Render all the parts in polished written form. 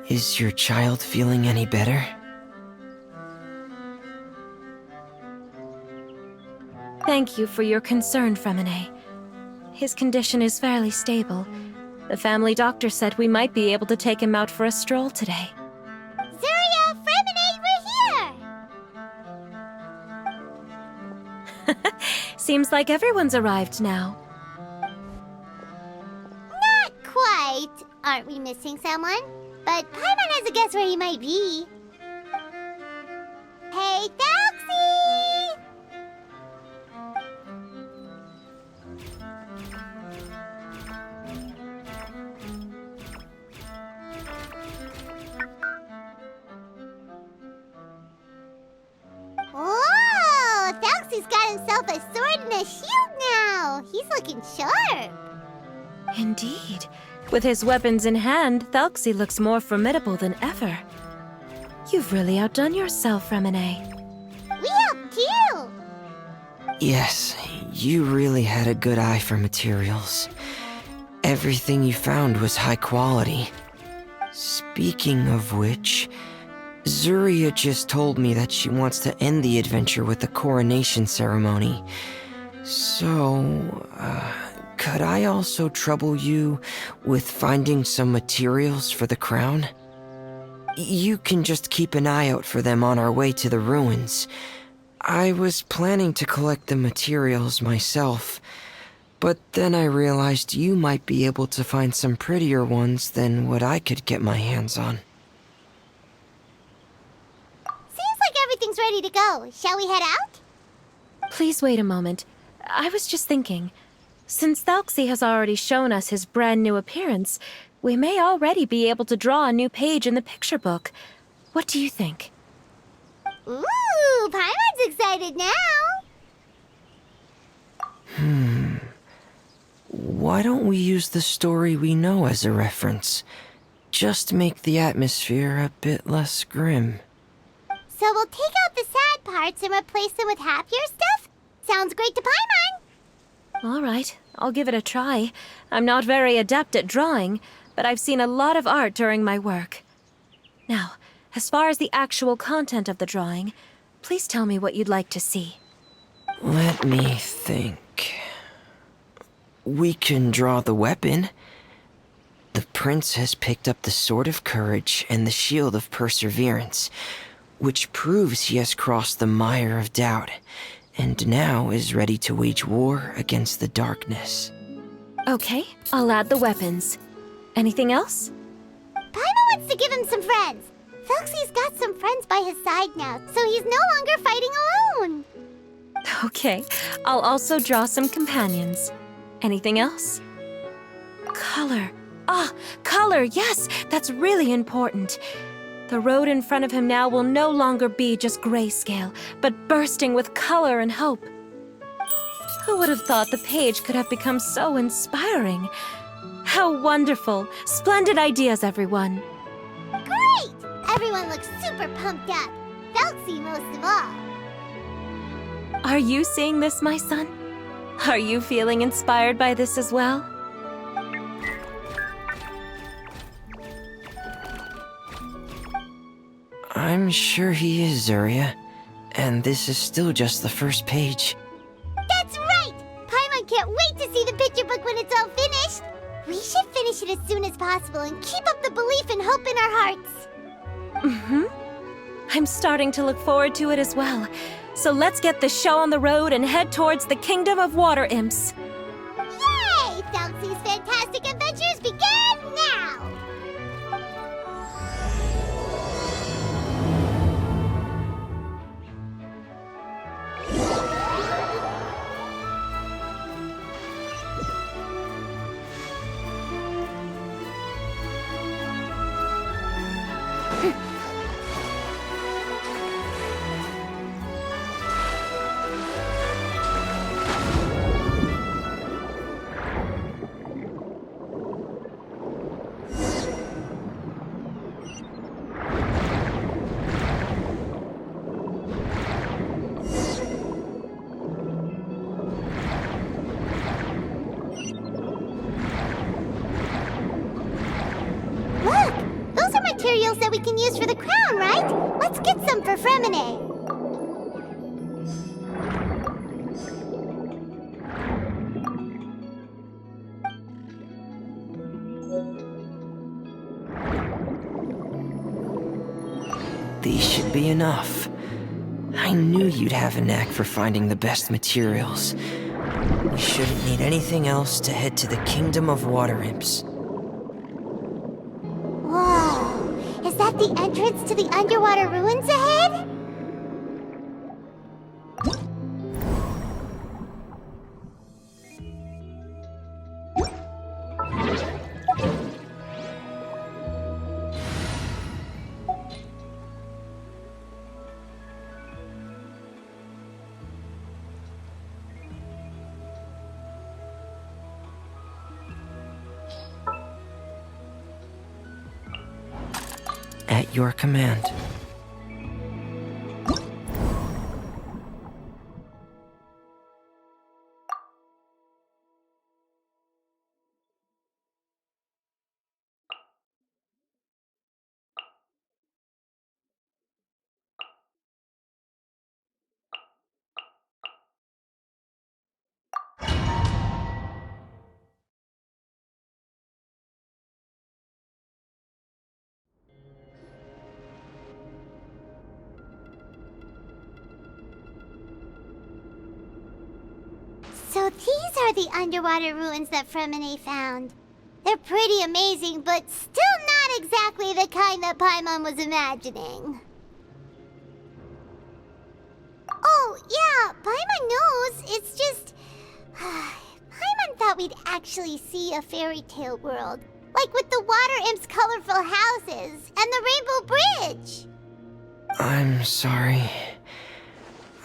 Is your child feeling any better? Thank you for your concern, Freminet. His condition is fairly stable. The family doctor said we might be able to take him out for a stroll today. Zuria, Freminet, we're here! Seems like everyone's arrived now. Not quite. Aren't we missing someone? But Paimon has a guess where he might be. Hey, Thelxie! Whoa! Thelxie's got himself a sword and a shield now! He's looking sharp! Indeed. With his weapons in hand, Thelxie looks more formidable than ever. You've really outdone yourself, Freminet. We helped too! Yes, you really had a good eye for materials. Everything you found was high quality. Speaking of which, Zuria just told me that she wants to end the adventure with the coronation ceremony. So, could I also trouble you with finding some materials for the crown? You can just keep an eye out for them on our way to the ruins. I was planning to collect the materials myself, but then I realized you might be able to find some prettier ones than what I could get my hands on. Seems like everything's ready to go. Shall we head out? Please wait a moment. I was just thinking. Since Thelxie has already shown us his brand new appearance, we may already be able to draw a new page in the picture book. What do you think? Ooh, Paimon's excited now! Why don't we use the story we know as a reference? Just make the atmosphere a bit less grim. So we'll take out the sad parts and replace them with happier stuff? Sounds great to Paimon! All right, I'll give it a try. I'm not very adept at drawing, but I've seen a lot of art during my work. Now, as far as the actual content of the drawing, please tell me what you'd like to see. Let me think. We can draw the weapon. The prince has picked up the Sword of Courage and the Shield of Perseverance, which proves he has crossed the mire of doubt, and now is ready to wage war against the darkness. Okay, I'll add the weapons. Anything else? Paimon wants to give him some friends. Thelxie's got some friends by his side now, so he's no longer fighting alone. Okay, I'll also draw some companions. Anything else? Color. Ah, color, yes, that's really important. The road in front of him now will no longer be just grayscale, but bursting with color and hope. Who would have thought the page could have become so inspiring? How wonderful! Splendid ideas, everyone! Great! Everyone looks super pumped up. Thelxie most of all. Are you seeing this, my son? Are you feeling inspired by this as well? I'm sure he is, Zuria. And this is still just the first page. That's right! Paimon can't wait to see the picture book when it's all finished. We should finish it as soon as possible and keep up the belief and hope in our hearts. I'm starting to look forward to it as well. So let's get the show on the road and head towards the Kingdom of Water Imps. Yay! Thelxie's fantastic adventures begin now! materials that we can use for the crown, right? Let's get some for Freminet. These should be enough. I knew you'd have a knack for finding the best materials. We shouldn't need anything else to head to the Kingdom of Water Imps. Whoa! Is that the entrance to the underwater ruins ahead? At your command. So these are the underwater ruins that Freminet found. They're pretty amazing, but still not exactly the kind that Paimon was imagining. Oh, yeah, Paimon knows. It's just... Paimon thought we'd actually see a fairy tale world. Like with the Water Imp's colorful houses and the Rainbow Bridge. I'm sorry.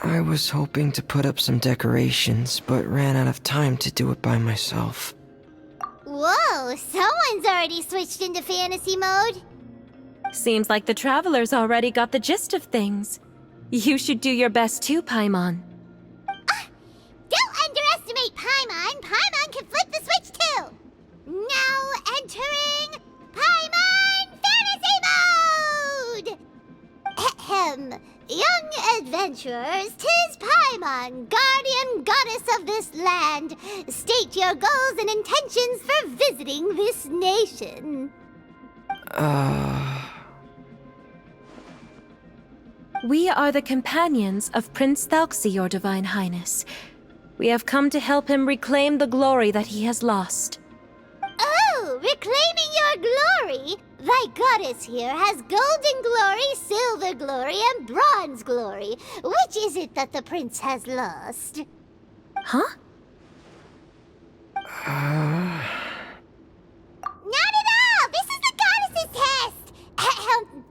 I was hoping to put up some decorations, but ran out of time to do it by myself. Whoa, someone's already switched into fantasy mode. Seems like the travelers already got the gist of things. You should do your best too, Paimon. Don't underestimate Paimon. Paimon can flip the switch too. Now entering Paimon Fantasy Mode! Ahem. Young adventurers, 'tis Paimon, guardian goddess of this land. State your goals and intentions for visiting this nation. We are the companions of Prince Thelxie, your Divine Highness. We have come to help him reclaim the glory that he has lost. Oh, reclaiming your glory? Thy goddess here has golden glory, silver glory, and bronze glory. Which is it that the prince has lost? Huh? Not at all! This is the goddess's test! Ahem.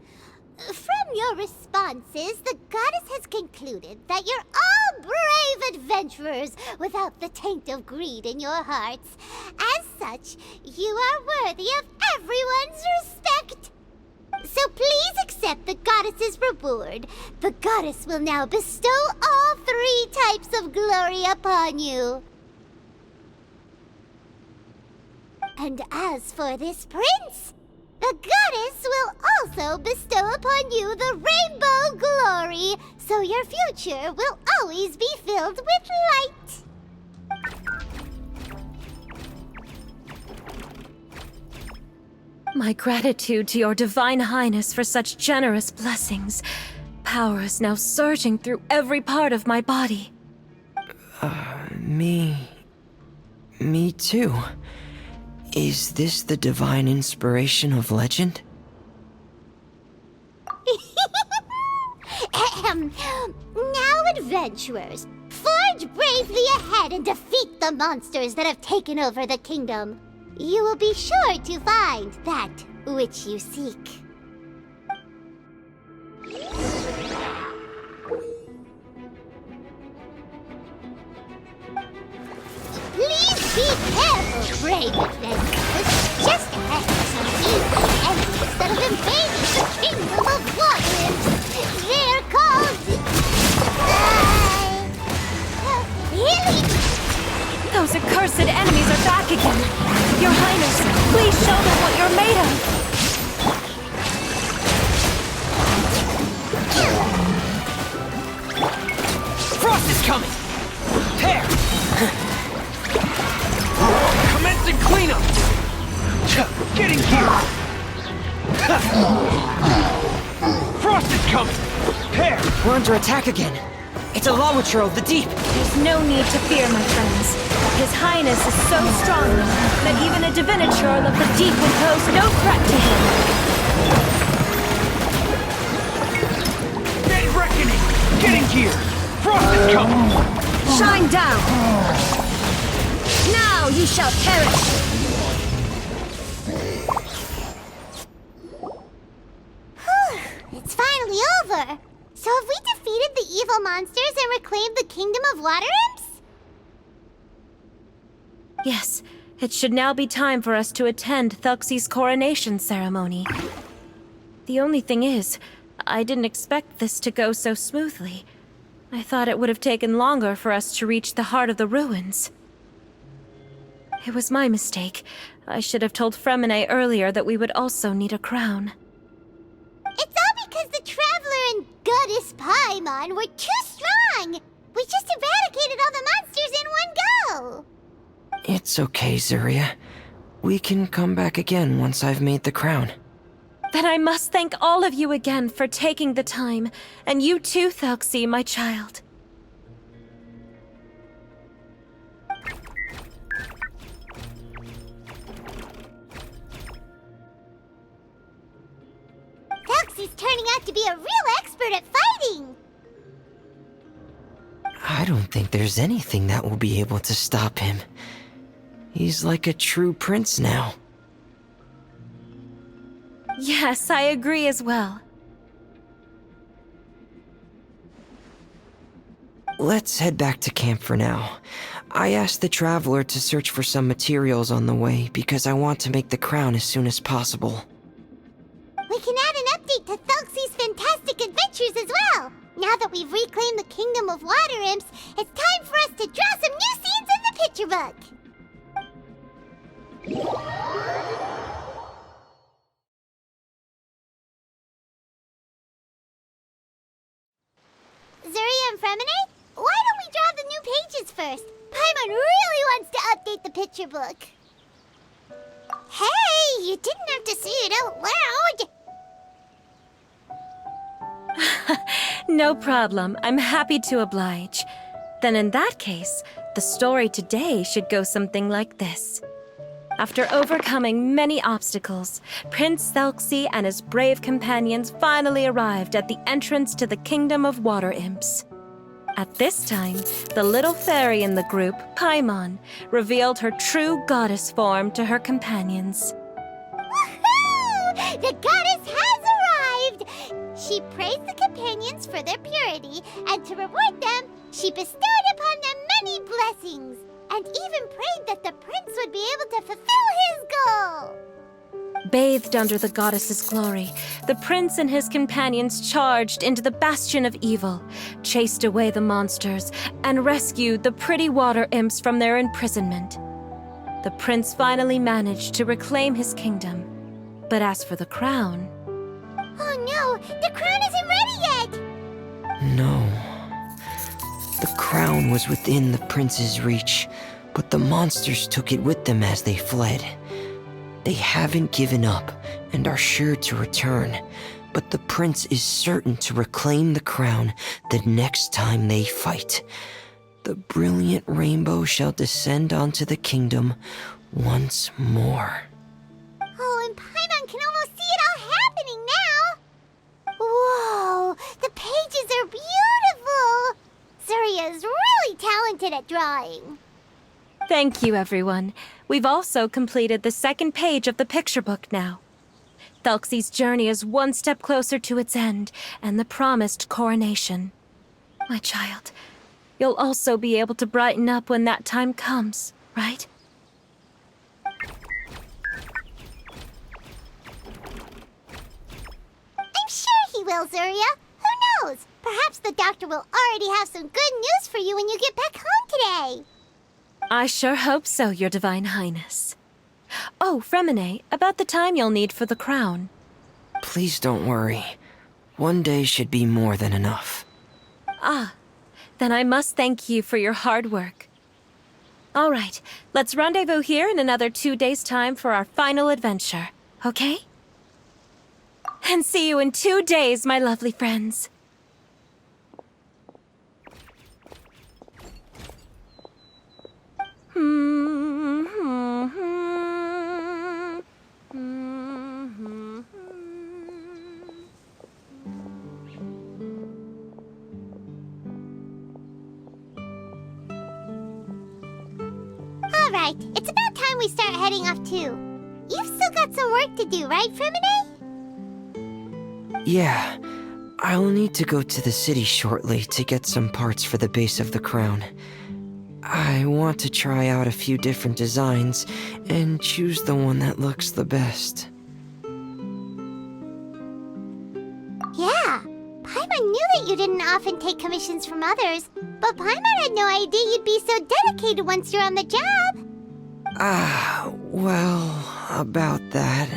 From your responses, the goddess has concluded that you're all brave adventurers without the taint of greed in your hearts. As such, you are worthy of everyone's respect. So please accept the goddess's reward. The goddess will now bestow all 3 types of glory upon you. And as for this prince, the goddess will also bestow upon you the rainbow glory, so your future will always be filled with light. My gratitude to your Divine Highness for such generous blessings. Power is now surging through every part of my body. Me too. Is this the divine inspiration of legend? Ahem. Now, adventurers, forge bravely ahead and defeat the monsters that have taken over the kingdom. You will be sure to find that which you seek. Please be careful, brave adventurers. Just ahead are some evil enemies that have invaded the kingdom of Water. They're called... Healing... Those accursed enemies are back again. Your Highness, please show them what you're made of. Getting here! Frost is coming! Prepare! We're under attack again. It's a Lawatro of the deep. There's no need to fear, my friends. His Highness is so strong that even a Diviniture of the deep would pose no threat to him. Dead reckoning! Getting here! Frost is coming! Shine down! Now you shall perish! It's finally over! So have we defeated the evil monsters and reclaimed the Kingdom of Water Imps? Yes, it should now be time for us to attend Thelxie's coronation ceremony. The only thing is, I didn't expect this to go so smoothly. I thought it would have taken longer for us to reach the heart of the ruins. It was my mistake. I should have told Freminet earlier that we would also need a crown. It's all because the Traveler and Goddess Paimon were too strong! We just eradicated all the monsters in one go! It's okay, Zuria. We can come back again once I've made the crown. Then I must thank all of you again for taking the time, and you too, Thelxie, my child. Thelxie's turning out to be a real expert at fighting! I don't think there's anything that will be able to stop him. He's like a true prince now. Yes, I agree as well. Let's head back to camp for now. I asked the Traveler to search for some materials on the way because I want to make the crown as soon as possible. We can add an update to Thelxie's fantastic adventures as well! Now that we've reclaimed the Kingdom of Water Imps, it's time for us to draw some new scenes in the picture book! Zuria and Freminet, why don't we draw the new pages first? Paimon really wants to update the picture book. Hey, you didn't have to say it out loud. No problem. I'm happy to oblige. Then in that case, the story today should go something like this. After overcoming many obstacles, Prince Thelxie and his brave companions finally arrived at the entrance to the Kingdom of Water Imps. At this time, the little fairy in the group, Paimon, revealed her true goddess form to her companions. Woohoo! The goddess has arrived! She praised the companions for their purity, and to reward them, she bestowed upon them many blessings, and even prayed that the prince would be able to fulfill his goal. Bathed under the goddess's glory, the prince and his companions charged into the bastion of evil, chased away the monsters, and rescued the pretty water imps from their imprisonment. The prince finally managed to reclaim his kingdom. But as for the crown... Oh no, the crown isn't ready yet! No. The crown was within the prince's reach, but the monsters took it with them as they fled. They haven't given up and are sure to return, but the prince is certain to reclaim the crown the next time they fight. The brilliant rainbow shall descend onto the kingdom once more. Oh, and Paimon can almost see it all happening now! Whoa, the pages are beautiful! Zuria is really talented at drawing. Thank you, everyone. We've also completed the second page of the picture book now. Thelxie's journey is one step closer to its end, and the promised coronation. My child, you'll also be able to brighten up when that time comes, right? I'm sure he will, Zuria. Who knows? Perhaps the doctor will already have some good news for you when you get back home today. I sure hope so, Your Divine Highness. Oh, Freminet, about the time you'll need for the crown. Please don't worry. One day should be more than enough. Ah, then I must thank you for your hard work. All right, let's rendezvous here in another 2 days' time for our final adventure, okay? And see you in 2 days, my lovely friends. Alright, it's about time we start heading off too. You've still got some work to do, right, Freminet? Yeah, I'll need to go to the city shortly to get some parts for the base of the crown. I want to try out a few different designs and choose the one that looks the best. Yeah, Paimon knew that you didn't often take commissions from others, but Paimon had no idea you'd be so dedicated once you're on the job. Well, about that,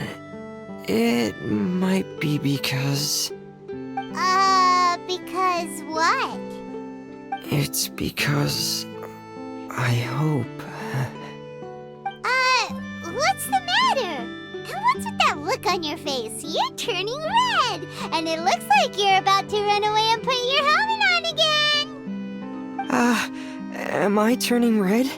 it might be because... Because what? It's because... I hope... What's the matter? And what's with that look on your face? You're turning red, and it looks like you're about to run away and put your helmet on again. Am I turning red?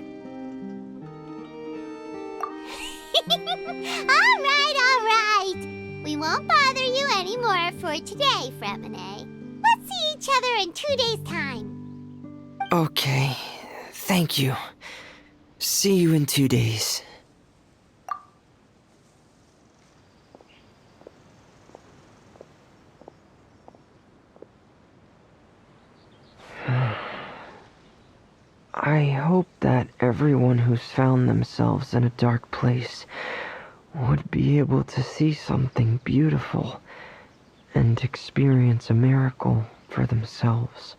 Alright. We won't bother you anymore for today, Freminet. Let's see each other in 2 days' time. Okay, thank you. See you in 2 days. I hope that everyone who's found themselves in a dark place would be able to see something beautiful and experience a miracle for themselves.